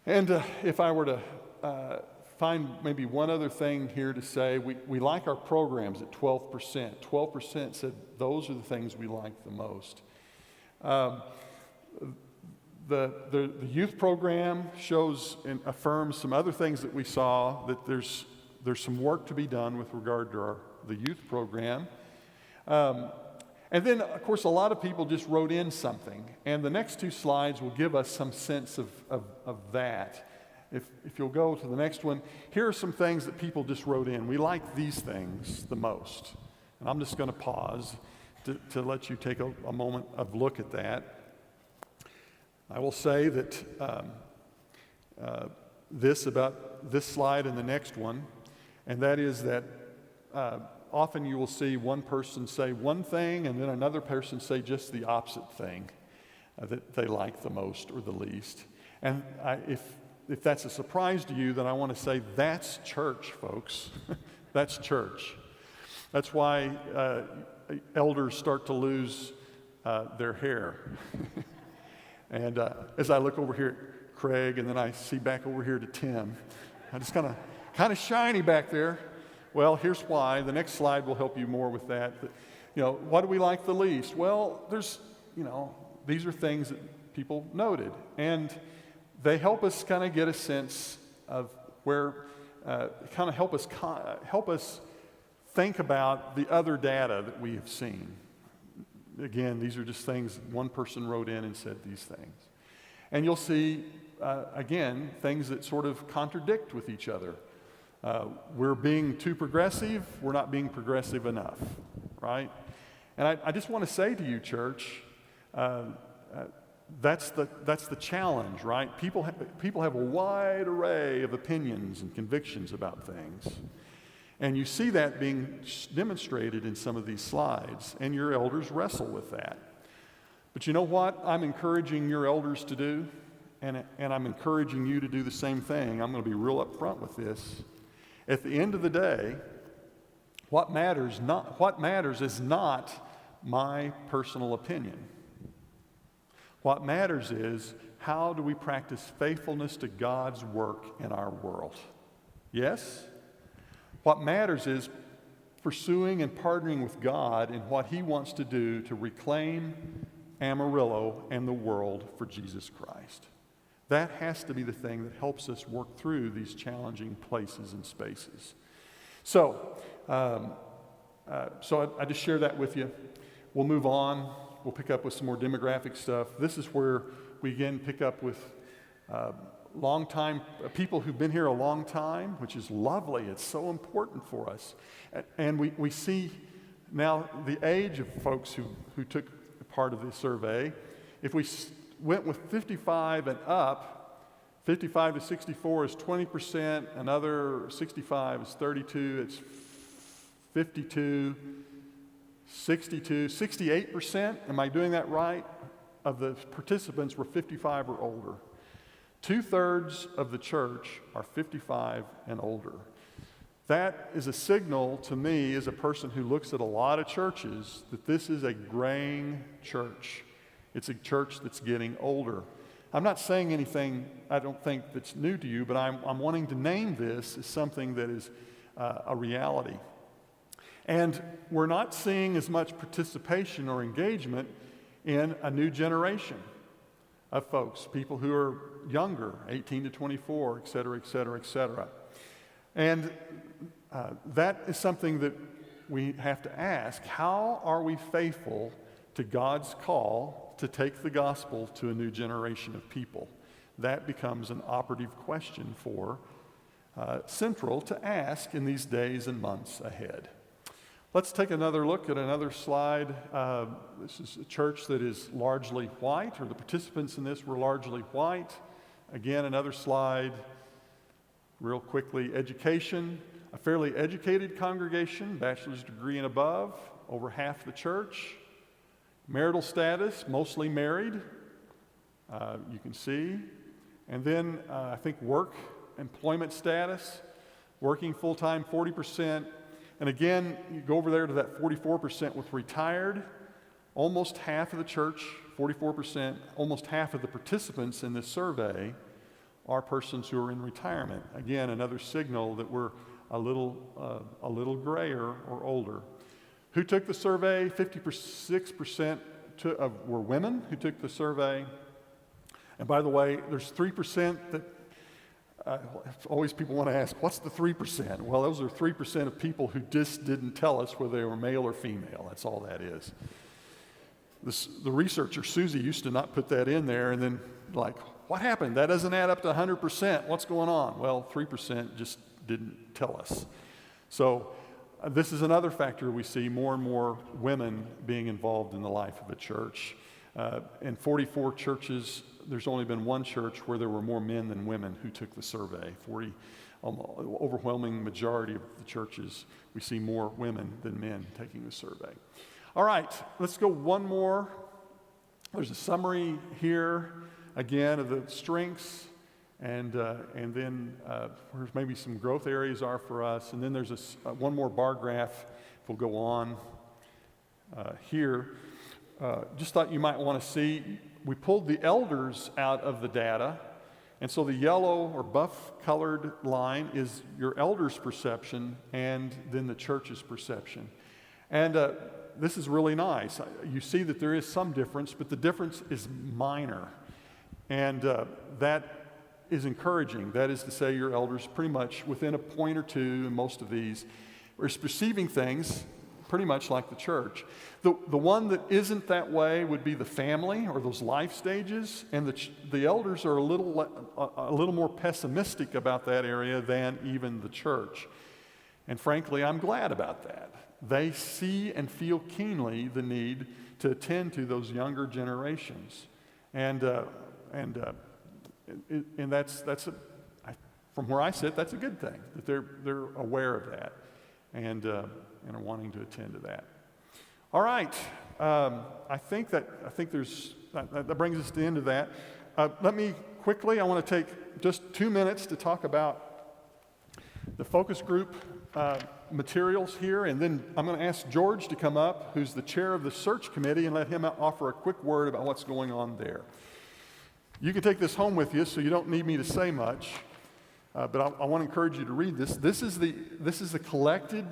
And if I were to find maybe one other thing here to say, we like our programs at 12%. 12% said those are the things we like the most. The youth program shows and affirms some other things that we saw, that there's some work to be done with regard to the youth program. And then, of course, a lot of people just wrote in something. And the next two slides will give us some sense of that. If you'll go to the next one, here are some things that people just wrote in. We like these things the most. And I'm just going to pause to let you take a moment of look at that. I will say that about this slide and the next one, and that is that often you will see one person say one thing and then another person say just the opposite thing that they like the most or the least. And if that's a surprise to you, then I want to say that's church, folks. That's church. That's why elders start to lose their hair. And as I look over here at Craig, and then I see back over here to Tim, I just kind of shiny back there. Well, here's why. The next slide will help you more with that. But, what do we like the least? Well, these are things that people noted, and they help us kind of get a sense of where, kind of help us think about the other data that we have seen. Again, these are just things one person wrote in and said these things. And you'll see, again, things that sort of contradict with each other. We're being too progressive. We're not being progressive enough, right? And I just want to say to you, church, that's the challenge, right? People have a wide array of opinions and convictions about things. And you see that being demonstrated in some of these slides, and your elders wrestle with that. But you know what I'm encouraging your elders to do? And I'm encouraging you to do the same thing. I'm going to be real upfront with this. At the end of the day, what matters is not my personal opinion. What matters is, how do we practice faithfulness to God's work in our world? Yes? What matters is pursuing and partnering with God in what He wants to do to reclaim Amarillo and the world for Jesus Christ. That has to be the thing that helps us work through these challenging places and spaces. So I just share that with you. We'll move on. We'll pick up with some more demographic stuff. This is where we again pick up with long-time people who've been here a long time, which is lovely. It's so important for us. And we see now the age of folks who took part of the survey. If we went with 55 and up, 55 to 64 is 20%, another 65 is 32, it's 52, 62, 68%, am I doing that right, of the participants were 55 or older. 2/3 of the church are 55 and older. That is a signal to me as a person who looks at a lot of churches that this is a graying church. It's a church that's getting older. I'm not saying anything I don't think that's new to you, but I'm wanting to name this as something that is a reality. And we're not seeing as much participation or engagement in a new generation of folks, people who are younger, 18 to 24, et cetera, et cetera, et cetera. And that is something that we have to ask. How are we faithful to God's call to take the gospel to a new generation of people? That becomes an operative question for central to ask in these days and months ahead. Let's take another look at another slide. This is a church that is largely white, or the participants in this were largely white. Again, another slide. Real quickly, education. A fairly educated congregation, bachelor's degree and above, over half the church. Marital status, mostly married, you can see. And then I think employment status, working full-time, 40%. And again, you go over there to that 44% with retired. Almost half of the church, 44%, almost half of the participants in this survey are persons who are in retirement. Again, another signal that we're a little grayer or older. Who took the survey? 56% were women who took the survey. And by the way, there's 3% that always people want to ask, what's the 3%? Well, those are 3% of people who just didn't tell us whether they were male or female. That's all that is. The researcher, Susie, used to not put that in there, and then like, what happened? That doesn't add up to 100%. What's going on? Well, 3% just didn't tell us. So this is another factor we see, more and more women being involved in the life of a church. In 44 churches, there's only been one church where there were more men than women who took the survey. Overwhelming majority of the churches, we see more women than men taking the survey. All right, let's go one more. There's a summary here, again, of the strengths, and then where maybe some growth areas are for us. And then there's one more bar graph. We'll go on here. Just thought you might want to see, we pulled the elders out of the data, and so the yellow or buff-colored line is your elders' perception and then the church's perception. And this is really nice. You see that there is some difference, but the difference is minor. And that is encouraging. That is to say, your elders pretty much within a point or two in most of these are perceiving things pretty much like the church. The one that isn't that way would be the family or those life stages, and the elders are a little more pessimistic about that area than even the church. And frankly, I'm glad about that. They see and feel keenly the need to attend to those younger generations, and that's from where I sit, that's a good thing that they're aware of that, and are wanting to attend to that. All right, I think that brings us to the end of that. Let me quickly, I want to take just 2 minutes to talk about the focus group materials here, and then I'm going to ask George to come up, who's the chair of the search committee, and let him offer a quick word about what's going on there. You can take this home with you, so you don't need me to say much, but I want to encourage you to read this. This is the collected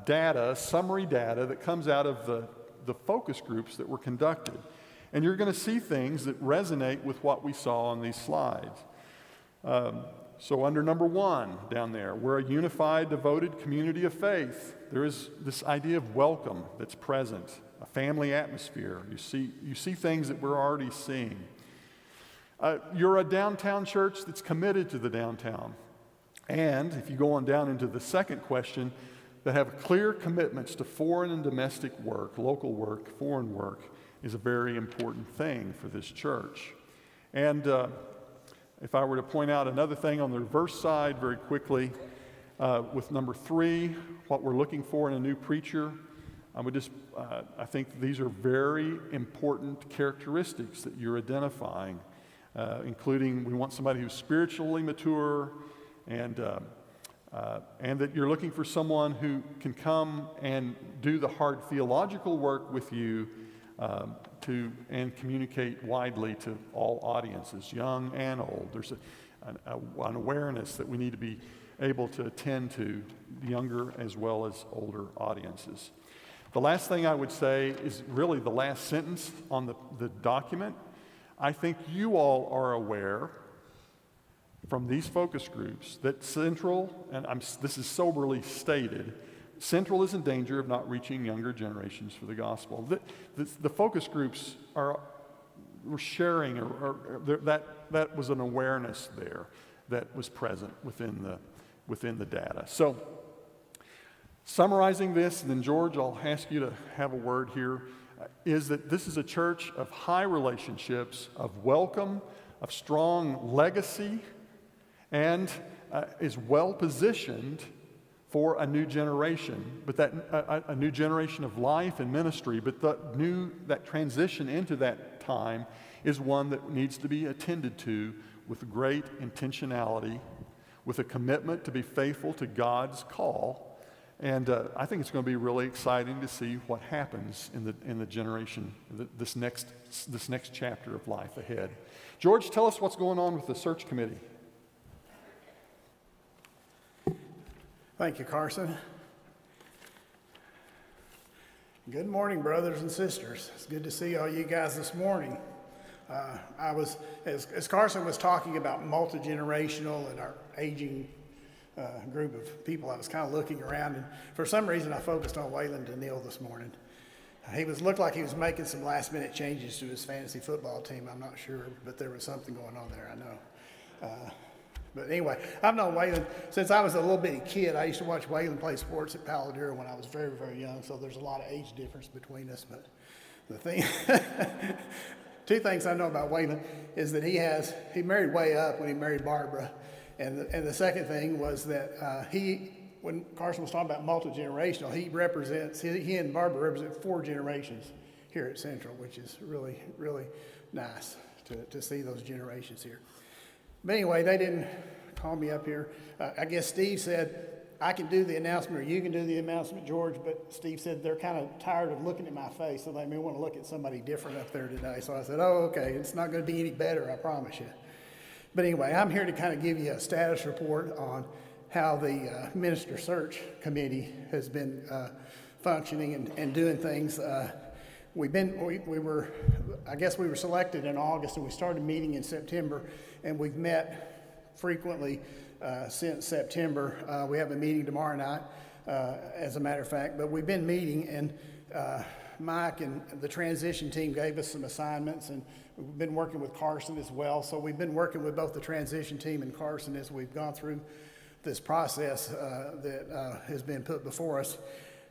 data, summary data that comes out of the focus groups that were conducted. And you're going to see things that resonate with what we saw on these slides. So under number 1 down there, we're a unified, devoted community of faith. There is this idea of welcome that's present, a family atmosphere. You see things that we're already seeing. You're a downtown church that's committed to the downtown. And if you go on down into the second question, that have clear commitments to foreign and domestic work, local work, foreign work, is a very important thing for this church. And if I were to point out another thing on the reverse side very quickly, with number 3, what we're looking for in a new preacher, I think these are very important characteristics that you're identifying, including we want somebody who's spiritually mature and and that you're looking for someone who can come and do the hard theological work with you and communicate widely to all audiences, young and old. There's an awareness that we need to be able to attend to younger as well as older audiences. The last thing I would say is really the last sentence on the document. I think you all are aware from these focus groups that Central, and this is soberly stated, Central is in danger of not reaching younger generations for the gospel. The focus groups were sharing, that was an awareness there that was present within the data. So, summarizing this, and then George, I'll ask you to have a word here, is that this is a church of high relationships, of welcome, of strong legacy, and is well positioned for a new generation, but a new generation of life and ministry. But that transition into that time is one that needs to be attended to with great intentionality, with a commitment to be faithful to God's call. And I think it's going to be really exciting to see what happens in the generation, this next chapter of life ahead. George, tell us what's going on with the search committee. Thank you, Carson. Good morning, brothers and sisters. It's good to see all you guys this morning. As Carson was talking about multi-generational and our aging group of people, I was kind of looking around, and for some reason I focused on Waylon Daniil this morning. He looked like he was making some last-minute changes to his fantasy football team. I'm not sure, but there was something going on there, I know. But anyway, I've known Waylon since I was a little bitty kid. I used to watch Waylon play sports at Paladura when I was very, very young, so there's a lot of age difference between us. But two things I know about Waylon is that he married way up when he married Barbara. And the second thing was that when Carson was talking about multi-generational, he and Barbara represent 4 generations here at Central, which is really, really nice to see those generations here. But anyway, they didn't call me up here. I guess Steve said, I can do the announcement or you can do the announcement, George, but Steve said they're kind of tired of looking at my face, so they may want to look at somebody different up there today. So I said, oh, okay, it's not going to be any better, I promise you. But anyway, I'm here to kind of give you a status report on how the Minister Search Committee has been functioning and doing things. We were selected in August, and we started meeting in September, and we've met frequently since September. We have a meeting tomorrow night, as a matter of fact, but we've been meeting, and Mike and the transition team gave us some assignments, and we've been working with Carson as well. So we've been working with both the transition team and Carson as we've gone through this process that has been put before us.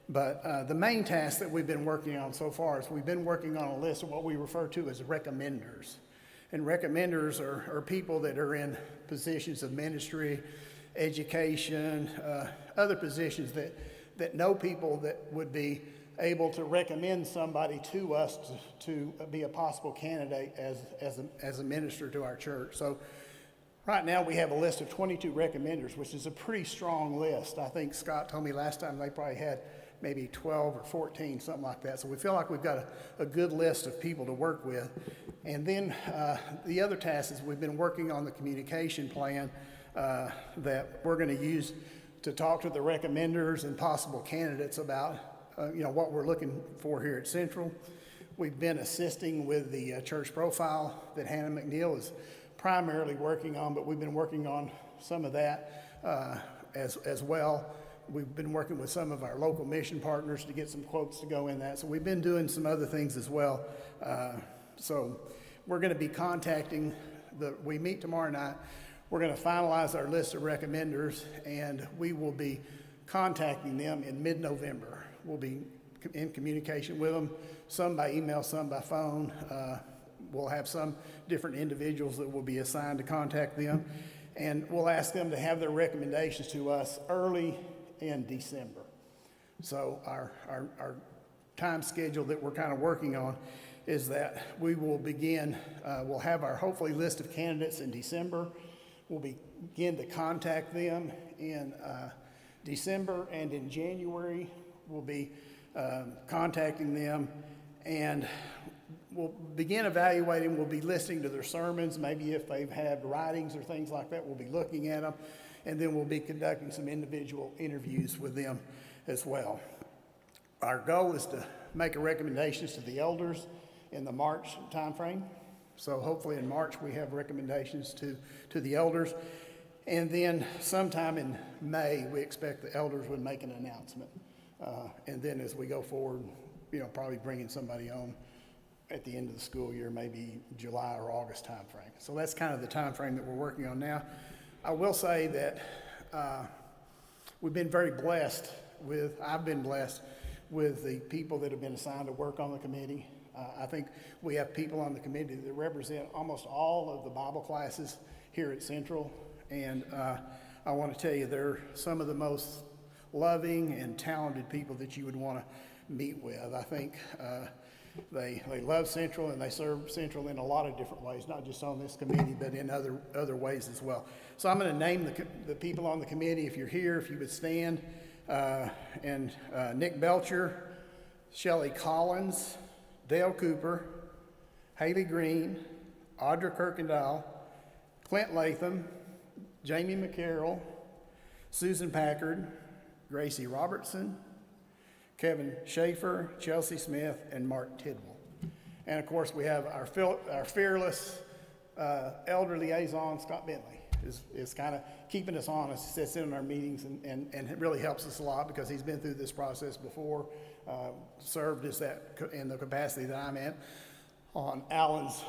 But the main task that we've been working on so far is we've been working on a list of what we refer to as recommenders. And recommenders are people that are in positions of ministry, education, other positions that know people that would be able to recommend somebody to us to be a possible candidate as a minister to our church. So right now we have a list of 22 recommenders, which is a pretty strong list. I think Scott told me last time they probably had maybe 12 or 14, something like that. So we feel like we've got a good list of people to work with. And then the other task is we've been working on the communication plan that we're going to use to talk to the recommenders and possible candidates about what we're looking for here at Central. We've been assisting with the church profile that Hannah McNeil is primarily working on, but we've been working on some of that as well. We've been working with some of our local mission partners to get some quotes to go in that. So we've been doing some other things as well. So we're going to be contacting we meet tomorrow night. We're going to finalize our list of recommenders, and we will be contacting them in mid-November. We'll be in communication with them, some by email, some by phone. We'll have some different individuals that will be assigned to contact them, and we'll ask them to have their recommendations to us early in December. So our time schedule that we're kind of working on is that we will begin, we'll have our hopefully list of candidates in December. We'll be begin to contact them in December, and in January, we'll be contacting them, and we'll begin evaluating. We'll be listening to their sermons. Maybe if they've had writings or things like that, we'll be looking at them, and then we'll be conducting some individual interviews with them as well. Our goal is to make recommendations to the elders in the March timeframe. So hopefully in March we have recommendations to the elders. And then sometime in May, we expect the elders would make an announcement. And then as we go forward, probably bringing somebody on at the end of the school year, maybe July or August timeframe. So that's kind of the timeframe that we're working on now. I will say that we've been very blessed I've been blessed with the people that have been assigned to work on the committee. I think we have people on the committee that represent almost all of the Bible classes here at Central. And I want to tell you, they're some of the most loving and talented people that you would want to meet with. I think they love Central, and they serve Central in a lot of different ways, not just on this committee, but in other ways as well. So I'm going to name the people on the committee. If you're here, if you would stand. And Nick Belcher, Shelley Collins, Dale Cooper, Haley Green, Audra Kirkendall, Clint Latham, Jamie McCarroll, Susan Packard, Gracie Robertson, Kevin Schaefer, Chelsea Smith, and Mark Tidwell. And of course, we have our fearless elder liaison, Scott Bentley, is kind of keeping us honest, sits in on our meetings, and it really helps us a lot because he's been through this process before, served as that in the capacity that I'm in on Alan's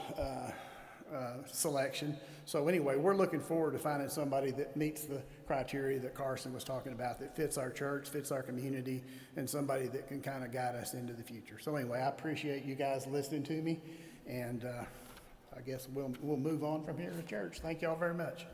selection. So anyway, we're looking forward to finding somebody that meets the criteria that Carson was talking about, that fits our church, fits our community, and somebody that can kind of guide us into the future. So anyway, I appreciate you guys listening to me, and I guess we'll move on from here to church. Thank y'all very much.